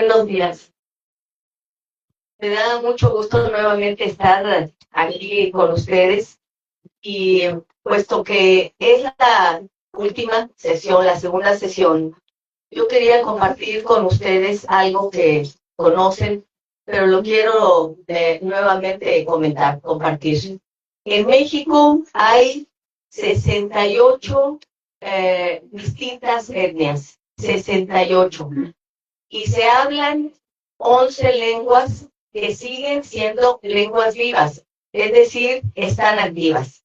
Buenos días. Me da mucho gusto nuevamente estar aquí con ustedes y puesto que es la última sesión, la segunda sesión, yo quería compartir con ustedes algo que conocen, pero lo quiero nuevamente compartir. En México hay 68 distintas etnias, 68, y se hablan 11 lenguas que siguen siendo lenguas vivas, es decir, están activas.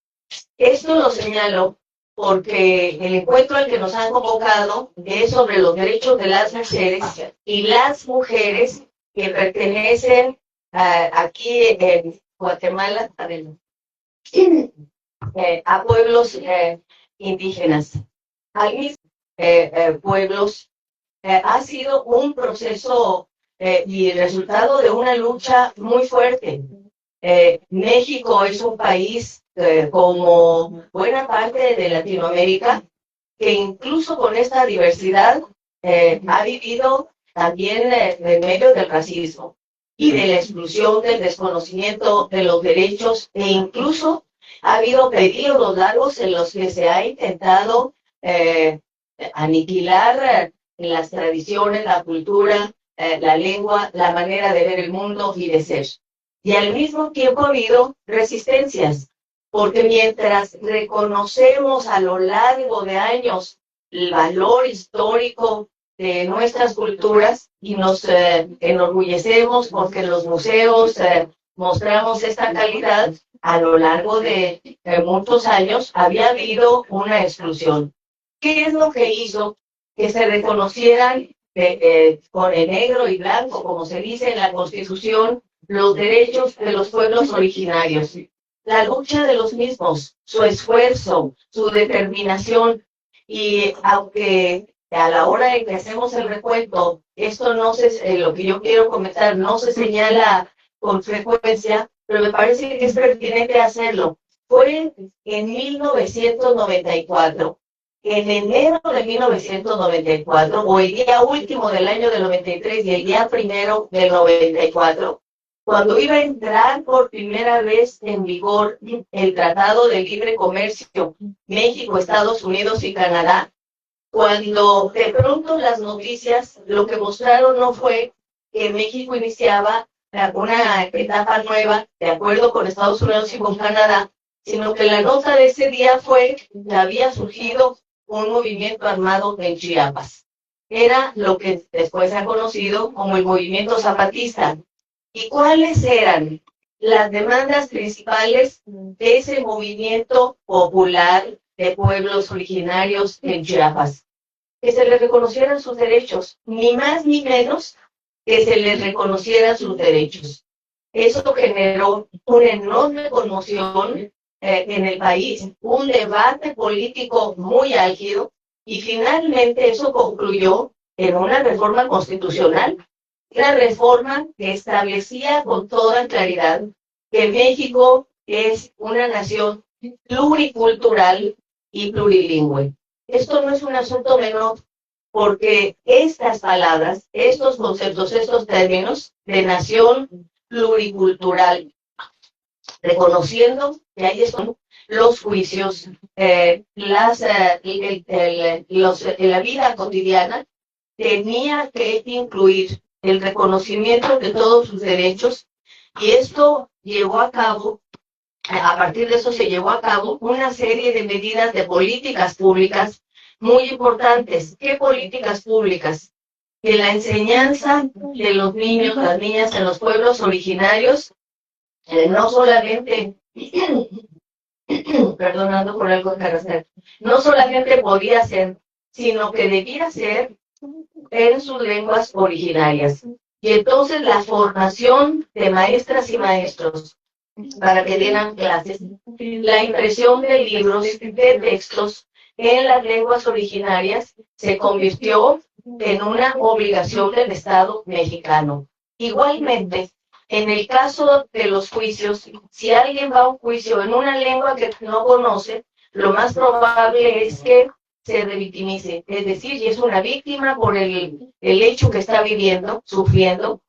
Esto lo señalo porque el encuentro al que nos han convocado es sobre los derechos de las mujeres y las mujeres que pertenecen aquí en Guatemala a pueblos indígenas, a mis pueblos. Ha sido un proceso y el resultado de una lucha muy fuerte. México es un país, como buena parte de Latinoamérica, que incluso con esta diversidad ha vivido también en medio del racismo y de la exclusión, del desconocimiento de los derechos, e incluso ha habido periodos largos en los que se ha intentado aniquilar las tradiciones, la cultura, la lengua, la manera de ver el mundo y de ser. Y al mismo tiempo ha habido resistencias, porque mientras reconocemos a lo largo de años el valor histórico de nuestras culturas y nos enorgullecemos porque en los museos mostramos esta calidad, a lo largo de muchos años había habido una exclusión. ¿Qué es lo que hizo que se reconocieran con el negro y blanco, como se dice en la Constitución, los derechos de los pueblos originarios? La lucha de los mismos, su esfuerzo, su determinación, y aunque a la hora en que hacemos el recuento, esto no se, lo que yo quiero comentar no se señala con frecuencia, pero me parece que es pertinente hacerlo. Fue en 1994. En enero de 1994, o el día último del año del 93 y el día primero del 94, cuando iba a entrar por primera vez en vigor el Tratado de Libre Comercio México, Estados Unidos y Canadá, cuando de pronto las noticias lo que mostraron no fue que México iniciaba una etapa nueva de acuerdo con Estados Unidos y con Canadá, sino que la nota de ese día fue que había surgido un movimiento armado en Chiapas. Era lo que después se ha conocido como el movimiento zapatista. ¿Y cuáles eran las demandas principales de ese movimiento popular de pueblos originarios en Chiapas? Que se les reconocieran sus derechos, ni más ni menos que se les reconocieran sus derechos. Eso generó una enorme conmoción en el país, un debate político muy álgido, y finalmente eso concluyó en una reforma constitucional, una reforma que establecía con toda claridad que México es una nación pluricultural y plurilingüe. Esto no es un asunto menor, porque estas palabras, estos conceptos, estos términos de nación pluricultural, reconociendo que ahí están los juicios, la vida cotidiana, tenía que incluir el reconocimiento de todos sus derechos, y esto llevó a cabo, a partir de eso se llevó a cabo una serie de medidas de políticas públicas muy importantes. ¿Qué políticas públicas? Que la enseñanza de los niños, las niñas en los pueblos originarios, no solamente, perdonando por algo de hacer, no solamente podía ser, sino que debía ser en sus lenguas originarias. Y entonces la formación de maestras y maestros para que dieran clases, la impresión de libros, de textos en las lenguas originarias se convirtió en una obligación del Estado mexicano. Igualmente, en el caso de los juicios, si alguien va a un juicio en una lengua que no conoce, lo más probable es que se revictimice, es decir, si es una víctima por el hecho que está viviendo, sufriendo,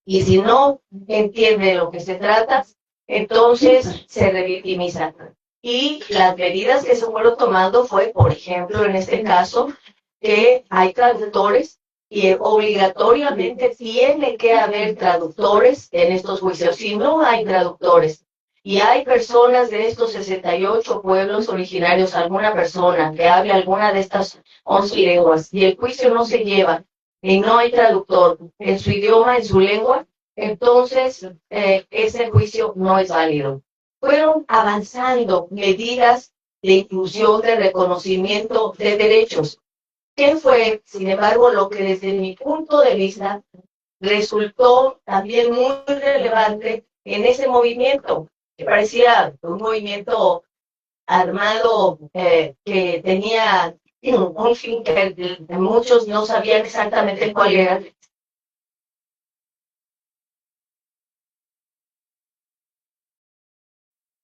y si no entiende de lo que se trata, entonces se revictimiza. Y las medidas que se fueron tomando fue, por ejemplo, en este caso, que hay traductores y obligatoriamente tiene que haber traductores en estos juicios. Si no hay traductores y hay personas de estos 68 pueblos originarios, alguna persona que hable alguna de estas 11 lenguas y el juicio no se lleva y no hay traductor en su idioma, en su lengua, entonces ese juicio no es válido. Fueron avanzando medidas de inclusión, de reconocimiento de derechos. ¿Qué fue, sin embargo, lo que desde mi punto de vista resultó también muy relevante en ese movimiento, que parecía un movimiento armado que tenía un fin que muchos no sabían exactamente cuál era?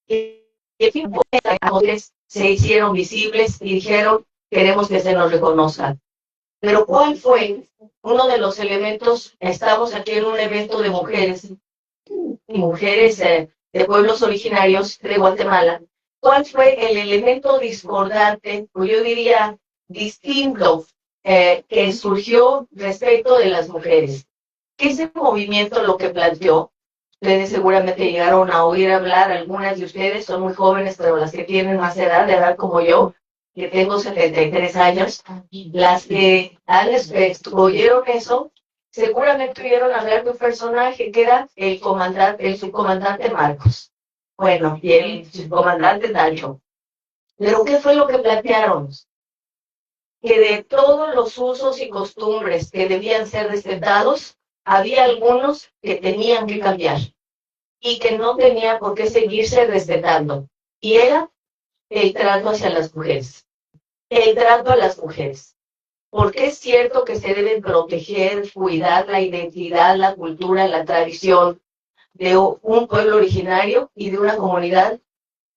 Y en fin, se hicieron visibles y dijeron, queremos que se nos reconozca. Pero ¿cuál fue uno de los elementos? Estamos aquí en un evento de mujeres, de pueblos originarios de Guatemala. ¿Cuál fue el elemento discordante, o yo diría distinto, que surgió respecto de las mujeres? Ese movimiento lo que planteó, ustedes seguramente llegaron a oír hablar, algunas de ustedes son muy jóvenes, pero las que tienen más edad como yo, que tengo 73 años, las que oyeron eso, seguramente oyeron hablar de un personaje que era el subcomandante Marcos. Bueno, y el subcomandante Nacho. Pero ¿qué fue lo que plantearon? Que de todos los usos y costumbres que debían ser respetados, había algunos que tenían que cambiar y que no tenían por qué seguirse respetando. Y era el trato hacia las mujeres. El trato a las mujeres. Porque es cierto que se deben proteger, cuidar la identidad, la cultura, la tradición de un pueblo originario y de una comunidad,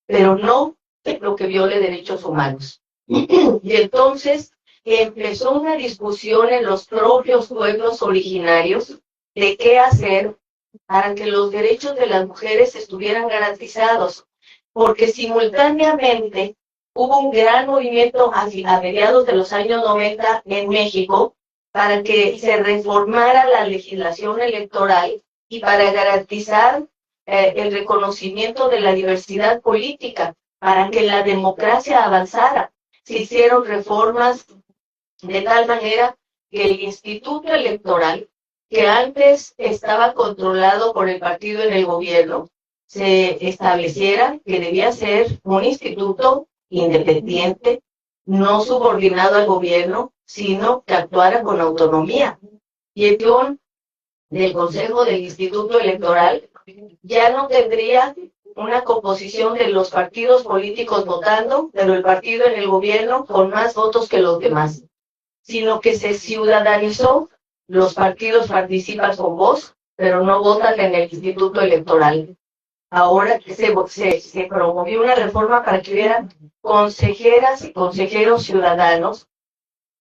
pero no lo que viole derechos humanos. Y entonces empezó una discusión en los propios pueblos originarios de qué hacer para que los derechos de las mujeres estuvieran garantizados, porque simultáneamente hubo un gran movimiento a mediados de los años 90 en México para que se reformara la legislación electoral y para garantizar el reconocimiento de la diversidad política, para que la democracia avanzara. Se hicieron reformas de tal manera que el instituto electoral, que antes estaba controlado por el partido en el gobierno, se estableciera que debía ser un instituto independiente, no subordinado al gobierno, sino que actuara con autonomía. Y el peón del Consejo del Instituto Electoral ya no tendría una composición de los partidos políticos votando, pero el partido en el gobierno con más votos que los demás, sino que se ciudadanizó, los partidos participan con voz, pero no votan en el Instituto Electoral. Ahora que se promovió una reforma para que hubieran consejeras y consejeros ciudadanos,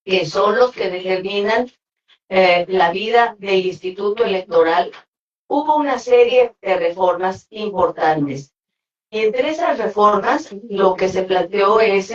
que son los que determinan la vida del Instituto Electoral. Hubo una serie de reformas importantes. Y entre esas reformas, lo que se planteó es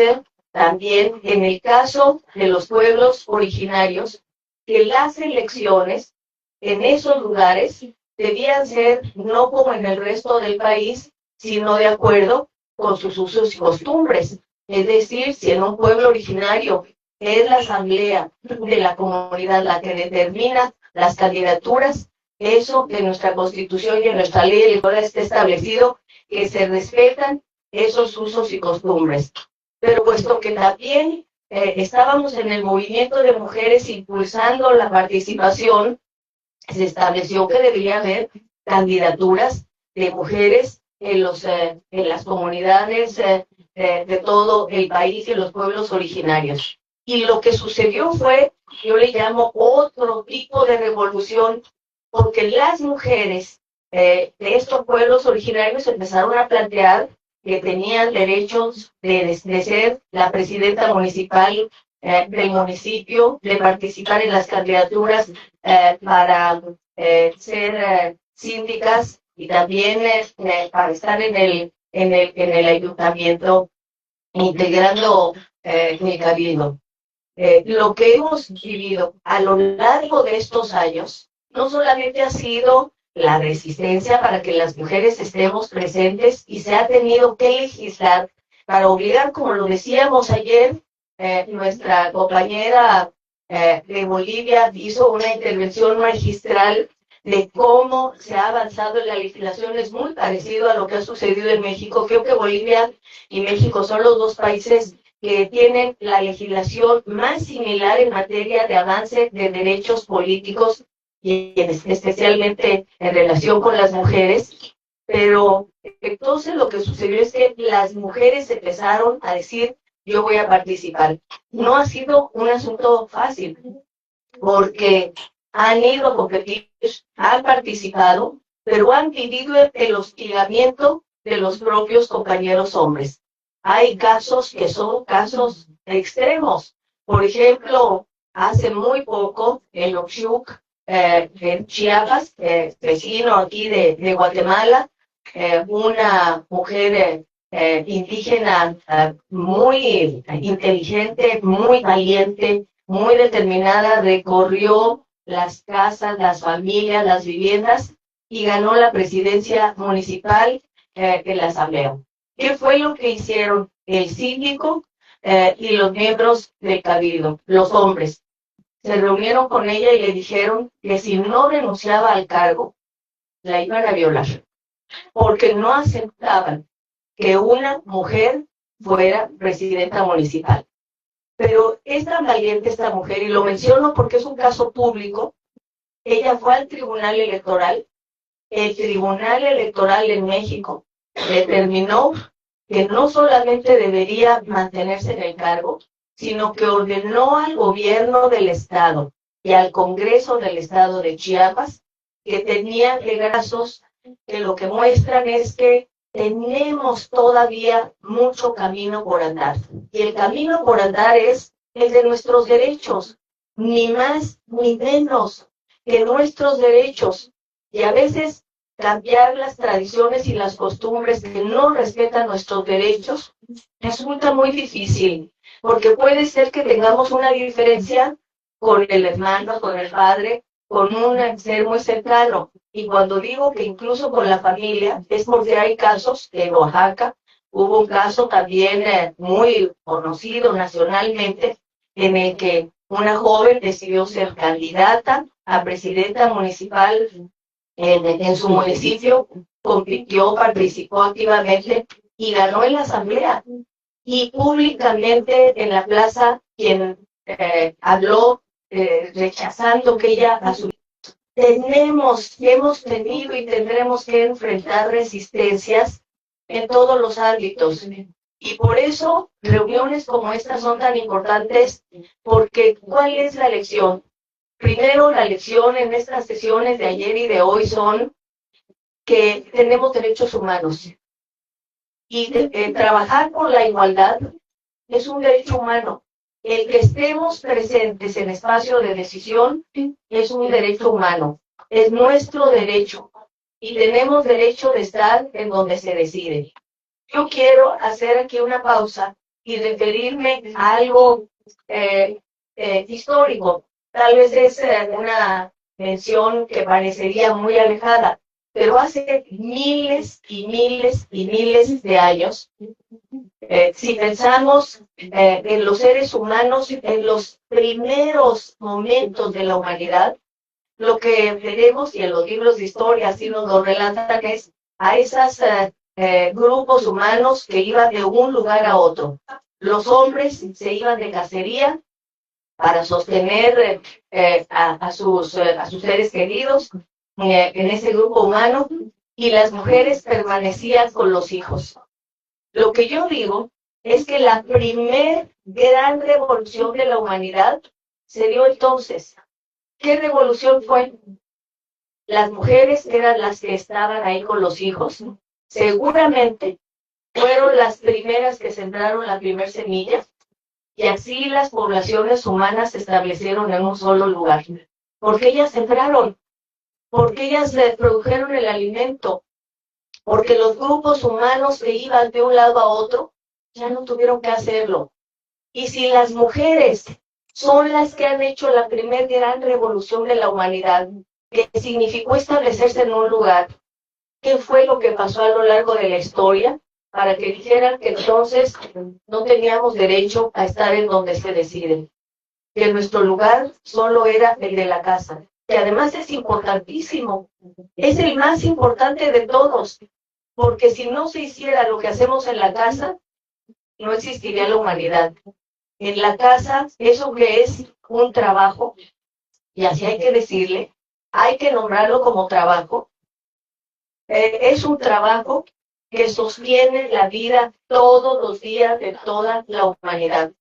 también, en el caso de los pueblos originarios, que las elecciones en esos lugares debían ser no como en el resto del país, sino de acuerdo con sus usos y costumbres. Es decir, si en un pueblo originario es la asamblea de la comunidad la que determina las candidaturas, eso en nuestra Constitución y en nuestra ley electoral está establecido, que se respetan esos usos y costumbres. Pero puesto que también estábamos en el movimiento de mujeres impulsando la participación, se estableció que debería haber candidaturas de mujeres en las comunidades de todo el país y en los pueblos originarios. Y lo que sucedió fue, yo le llamo otro tipo de revolución, porque las mujeres de estos pueblos originarios empezaron a plantear que tenían derechos de ser la presidenta municipal del municipio, de participar en las candidaturas para ser síndicas y también para estar en el ayuntamiento integrando mi cabildo. Lo que hemos vivido a lo largo de estos años no solamente ha sido la resistencia para que las mujeres estemos presentes y se ha tenido que legislar para obligar, como lo decíamos ayer, nuestra compañera de Bolivia hizo una intervención magistral de cómo se ha avanzado en la legislación. Es muy parecido a lo que ha sucedido en México. Creo que Bolivia y México son los dos países que tienen la legislación más similar en materia de avance de derechos políticos y especialmente en relación con las mujeres. Pero entonces lo que sucedió es que las mujeres empezaron a decir, yo voy a participar. No ha sido un asunto fácil, porque han ido a competir, han participado, pero han vivido el hostigamiento de los propios compañeros hombres. Hay casos que son casos extremos. Por ejemplo, hace muy poco en Oxiuc, en Chiapas, vecino aquí de Guatemala, una mujer indígena muy inteligente, muy valiente, muy determinada, recorrió las casas, las familias, las viviendas y ganó la presidencia municipal de la asamblea. ¿Qué fue lo que hicieron el síndico y los miembros del cabildo, los hombres? Se reunieron con ella y le dijeron que si no renunciaba al cargo, la iban a violar, porque no aceptaban que una mujer fuera presidenta municipal. Pero es tan valiente esta mujer, y lo menciono porque es un caso público. Ella fue al Tribunal Electoral. El Tribunal Electoral en México determinó que no solamente debería mantenerse en el cargo, sino que ordenó al gobierno del estado y al Congreso del estado de Chiapas que tenían legazos que lo que muestran es que tenemos todavía mucho camino por andar. Y el camino por andar es el de nuestros derechos, ni más ni menos que nuestros derechos. Y a veces cambiar las tradiciones y las costumbres que no respetan nuestros derechos resulta muy difícil, porque puede ser que tengamos una diferencia con el hermano, con el padre, con un ser muy cercano. Y cuando digo que incluso con la familia, es porque hay casos en Oaxaca, hubo un caso también muy conocido nacionalmente, en el que una joven decidió ser candidata a presidenta municipal en su municipio, compitió, participó activamente y ganó en la asamblea. Y públicamente en la plaza, quien habló rechazando que ella asumiera. Hemos tenido y tendremos que enfrentar resistencias en todos los ámbitos. Y por eso reuniones como estas son tan importantes, porque ¿cuál es la lección? Primero, la lección en estas sesiones de ayer y de hoy son que tenemos derechos humanos. Y trabajar por la igualdad es un derecho humano. El que estemos presentes en espacio de decisión es un derecho humano. Es nuestro derecho. Y tenemos derecho de estar en donde se decide. Yo quiero hacer aquí una pausa y referirme a algo histórico. Tal vez es una mención que parecería muy alejada, pero hace miles y miles y miles de años, si pensamos en los seres humanos, en los primeros momentos de la humanidad, lo que veremos, y en los libros de historia así nos lo relatan, es a esos grupos humanos que iban de un lugar a otro. Los hombres se iban de cacería para sostener a sus seres queridos en ese grupo humano, y las mujeres permanecían con los hijos. Lo que yo digo es que la primer gran revolución de la humanidad se dio entonces. ¿Qué revolución fue? Las mujeres eran las que estaban ahí con los hijos. Seguramente fueron las primeras que sembraron la primer semilla, y así las poblaciones humanas se establecieron en un solo lugar. Porque ellas sembraron, porque ellas produjeron el alimento, porque los grupos humanos que iban de un lado a otro ya no tuvieron que hacerlo. Y si las mujeres son las que han hecho la primer gran revolución de la humanidad, que significó establecerse en un lugar, ¿qué fue lo que pasó a lo largo de la historia? Para que dijeran que entonces no teníamos derecho a estar en donde se decide, que nuestro lugar solo era el de la casa, que además es importantísimo, es el más importante de todos, porque si no se hiciera lo que hacemos en la casa, no existiría la humanidad. En la casa, eso que es un trabajo, y así hay que decirle, hay que nombrarlo como trabajo, es un trabajo que sostiene la vida todos los días de toda la humanidad.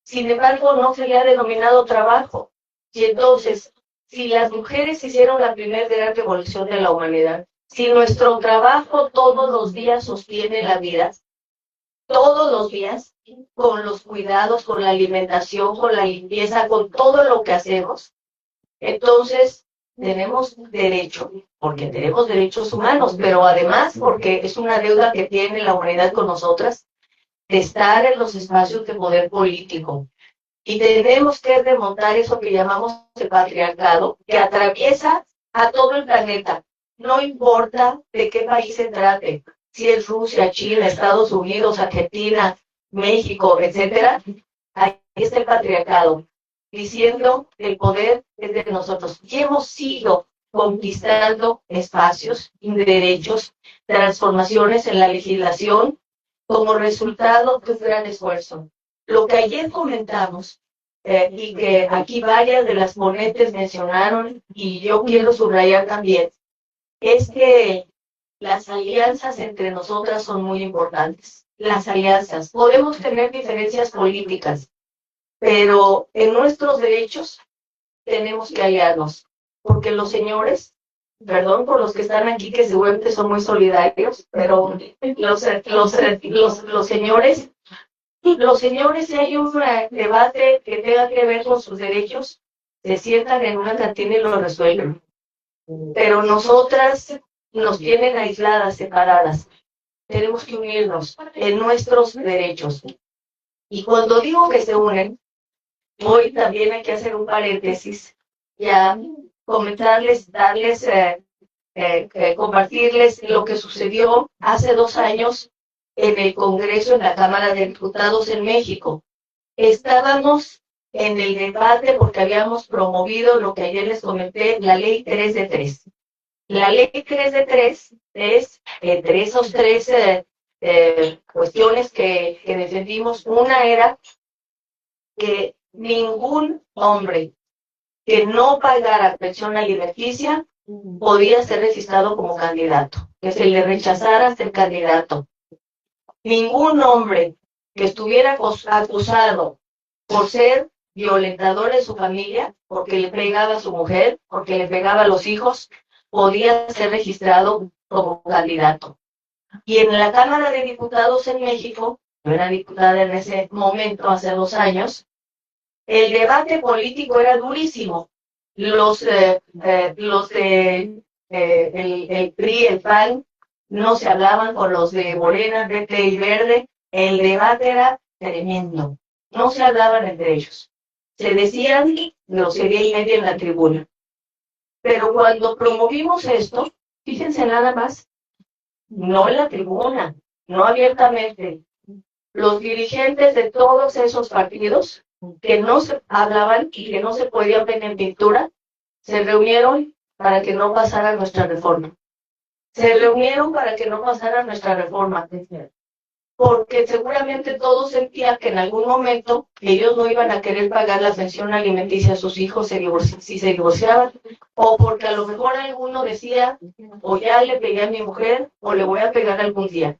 Sin embargo, no se le ha denominado trabajo. Y entonces, si las mujeres hicieron la primera gran revolución de la humanidad, si nuestro trabajo todos los días sostiene la vida, todos los días, con los cuidados, con la alimentación, con la limpieza, con todo lo que hacemos, entonces tenemos derecho, porque tenemos derechos humanos, pero además porque es una deuda que tiene la humanidad con nosotras, de estar en los espacios de poder político. Y tenemos que remontar eso que llamamos el patriarcado, que atraviesa a todo el planeta. No importa de qué país se trate, si es Rusia, China, Estados Unidos, Argentina, México, etcétera, ahí está el patriarcado, diciendo el poder es de nosotros. Y hemos ido conquistando espacios, derechos, transformaciones en la legislación como resultado de un gran esfuerzo. Lo que ayer comentamos y que aquí varias de las ponentes mencionaron, y yo quiero subrayar también, es que las alianzas entre nosotras son muy importantes. Las alianzas. Podemos tener diferencias políticas, pero en nuestros derechos tenemos que aliarnos, porque los señores, perdón por los que están aquí, que seguramente son muy solidarios, pero los señores, si hay un debate que tenga que ver con sus derechos, se sientan en una cantina y lo resuelven. Pero nosotras nos tienen aisladas, separadas. Tenemos que unirnos en nuestros derechos. Y cuando digo que se unen, hoy también hay que hacer un paréntesis, ya comentarles, darles, compartirles lo que sucedió hace 2 años en el Congreso, en la Cámara de Diputados en México. Estábamos en el debate porque habíamos promovido lo que ayer les comenté, la ley 3 de 3. La ley 3 de 3 es, entre esos 3 cuestiones que defendimos, una era que ningún hombre que no pagara pensión alimenticia podía ser registrado como candidato, que se le rechazara ser candidato. Ningún hombre que estuviera acusado por ser violentador de su familia, porque le pegaba a su mujer, porque le pegaba a los hijos, podía ser registrado como candidato. Y en la Cámara de Diputados en México, yo era diputada en ese momento, hace 2 años, el debate político era durísimo. Los de el PRI, el PAN, no se hablaban con los de Morena, PT y Verde. El debate era tremendo. No se hablaban entre ellos. Se decían grosería y media en la tribuna. Pero cuando promovimos esto, fíjense nada más, no en la tribuna, no abiertamente, los dirigentes de todos esos partidos que no se hablaban y que no se podían ver en pintura, se reunieron para que no pasara nuestra reforma. Se reunieron para que no pasara nuestra reforma, porque seguramente todos sentían que en algún momento ellos no iban a querer pagar la pensión alimenticia a sus hijos si se divorciaban, o porque a lo mejor alguno decía, o ya le pegué a mi mujer, o le voy a pegar algún día.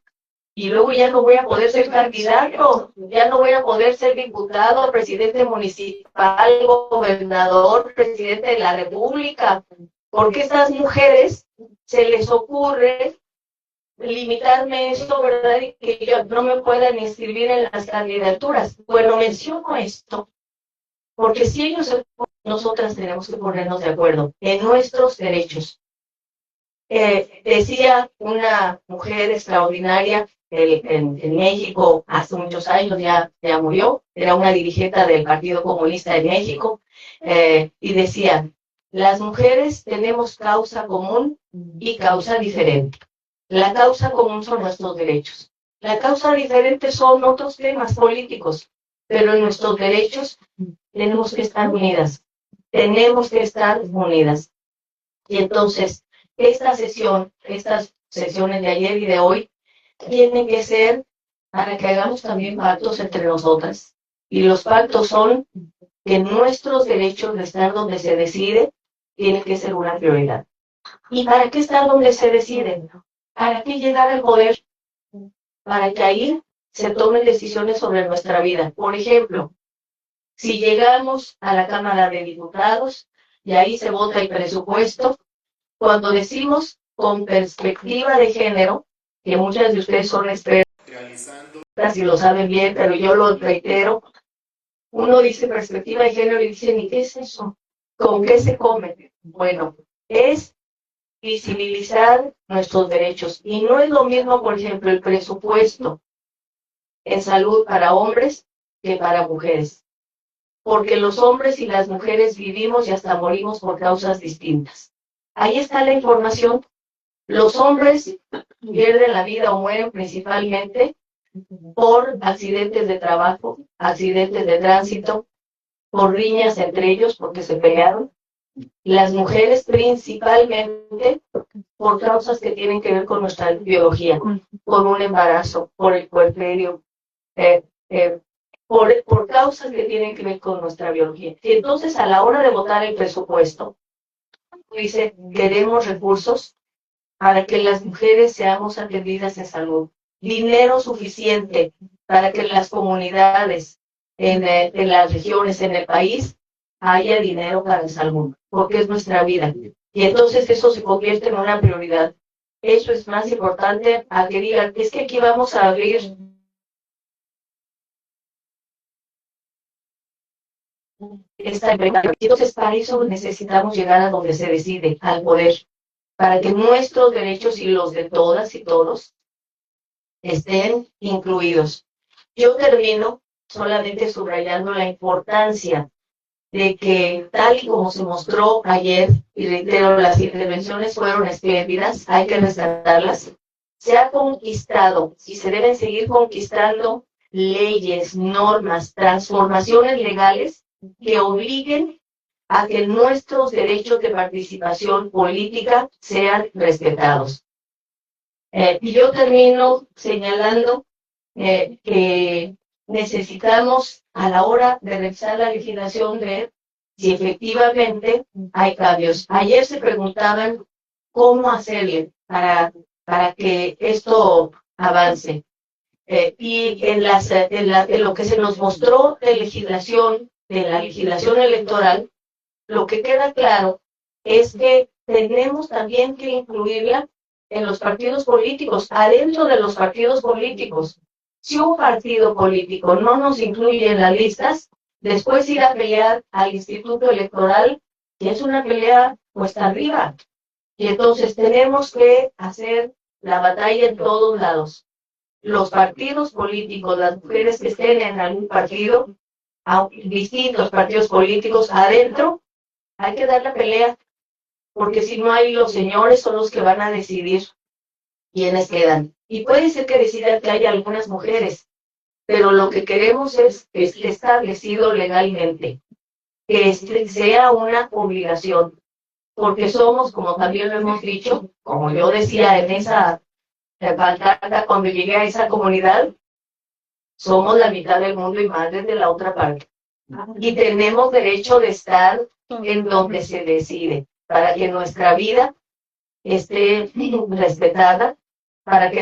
Y luego ya no voy a poder ser candidato, ya no voy a poder ser diputado, presidente municipal, gobernador, presidente de la República, porque estas mujeres se les ocurre limitarme eso, ¿verdad? Y que yo no me puedan inscribir en las candidaturas. Bueno, menciono esto porque si ellos, nosotras tenemos que ponernos de acuerdo en nuestros derechos. Decía una mujer extraordinaria en México hace muchos años, ya murió, era una dirigente del Partido Comunista de México, y decía, las mujeres tenemos causa común y causa diferente. La causa común son nuestros derechos. La causa diferente son otros temas políticos, pero en nuestros derechos tenemos que estar unidas. Tenemos que estar unidas. Y entonces, estas sesiones de ayer y de hoy, tienen que ser para que hagamos también pactos entre nosotras. Y los pactos son que nuestros derechos de estar donde se decide tienen que ser una prioridad. ¿Y para qué estar donde se decide? ¿Para qué llegar al poder? Para que ahí se tomen decisiones sobre nuestra vida. Por ejemplo, si llegamos a la Cámara de Diputados y ahí se vota el presupuesto, cuando decimos con perspectiva de género, que muchas de ustedes son expertas y lo saben bien, pero yo lo reitero, uno dice perspectiva de género y dicen, ¿y qué es eso? ¿Con qué se come? Bueno, es visibilizar nuestros derechos. Y no es lo mismo, por ejemplo, el presupuesto en salud para hombres que para mujeres. Porque los hombres y las mujeres vivimos y hasta morimos por causas distintas. Ahí está la información. Los hombres pierden la vida o mueren principalmente por accidentes de trabajo, accidentes de tránsito, por riñas entre ellos porque se pelearon. Las mujeres principalmente por causas que tienen que ver con nuestra biología, por un embarazo, por el puerperio, por causas que tienen que ver con nuestra biología. Y entonces a la hora de votar el presupuesto, dice, queremos recursos para que las mujeres seamos atendidas en salud, dinero suficiente para que las comunidades, en las regiones, en el país, haya dinero para la salud, porque es nuestra vida. Y entonces eso se convierte en una prioridad. Eso es más importante a que digan, es que aquí vamos a abrir esta empresa. Entonces para eso necesitamos llegar a donde se decide, al poder, para que nuestros derechos y los de todas y todos estén incluidos. Yo termino solamente subrayando la importancia de que, tal y como se mostró ayer, y reitero, las intervenciones fueron espléndidas, hay que rescatarlas, se ha conquistado y se deben seguir conquistando leyes, normas, transformaciones legales que obliguen a que nuestros derechos de participación política sean respetados. Y yo termino señalando que necesitamos, a la hora de revisar la legislación, ver si efectivamente hay cambios. Ayer se preguntaban cómo hacerle para que esto avance. Y en lo que se nos mostró de la legislación electoral, lo que queda claro es que tenemos también que incluirla en los partidos políticos, adentro de los partidos políticos. Si un partido político no nos incluye en las listas, después ir a pelear al Instituto Electoral, que es una pelea cuesta arriba. Y entonces tenemos que hacer la batalla en todos lados. Los partidos políticos, las mujeres que estén en algún partido, distintos partidos políticos adentro, hay que dar la pelea, porque si no hay, los señores son los que van a decidir quiénes quedan. Y puede ser que decidan que haya algunas mujeres, pero lo que queremos es que esté establecido legalmente, que sea una obligación, porque somos, como también lo hemos dicho, como yo decía en esa pancarta cuando llegué a esa comunidad, somos la mitad del mundo y más desde la otra parte. Y tenemos derecho de estar en donde se decide, para que nuestra vida esté respetada, para que